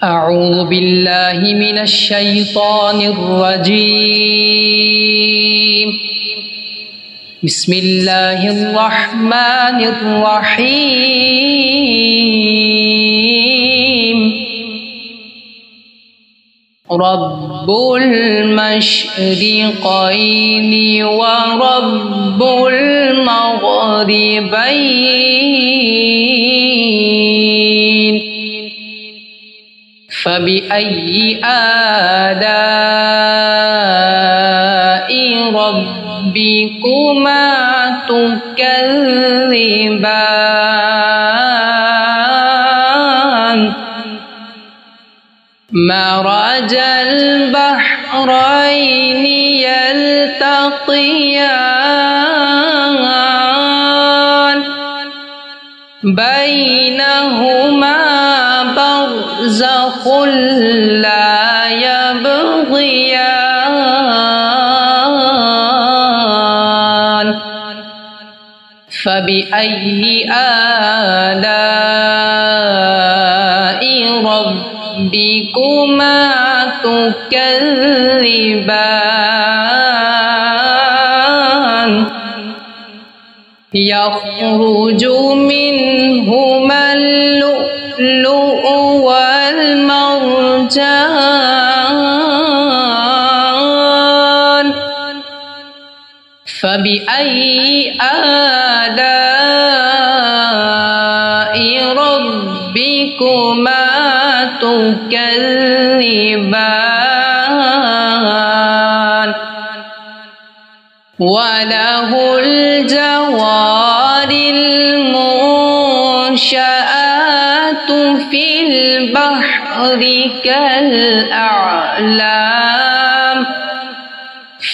أعوذ بالله من الشيطان الرجيم. بسم الله الرحمن الرحيم. رب المشرقين ورب المغربين، فبأي آلاء ربكما تكذبان؟ مرج البحرين يلتقيان، بينهما برزخ لا يبغيان، فبأي آلاء ربكما تكذبان؟ يخرج منهما اللؤلؤ والمرجان، فبأي آلاء ربكما تكذبان؟ وله الجوار المنشآت في البحر كالأعلام،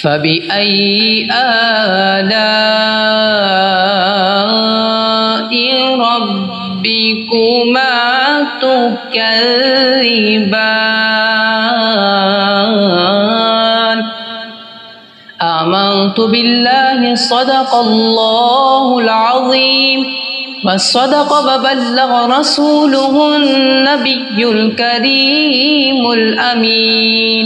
فبأي آلاء ربكما تكذبان؟ آمنت بالله صدق الله العظيم، وصدق وبلغ رسوله النبي الكريم الأمين.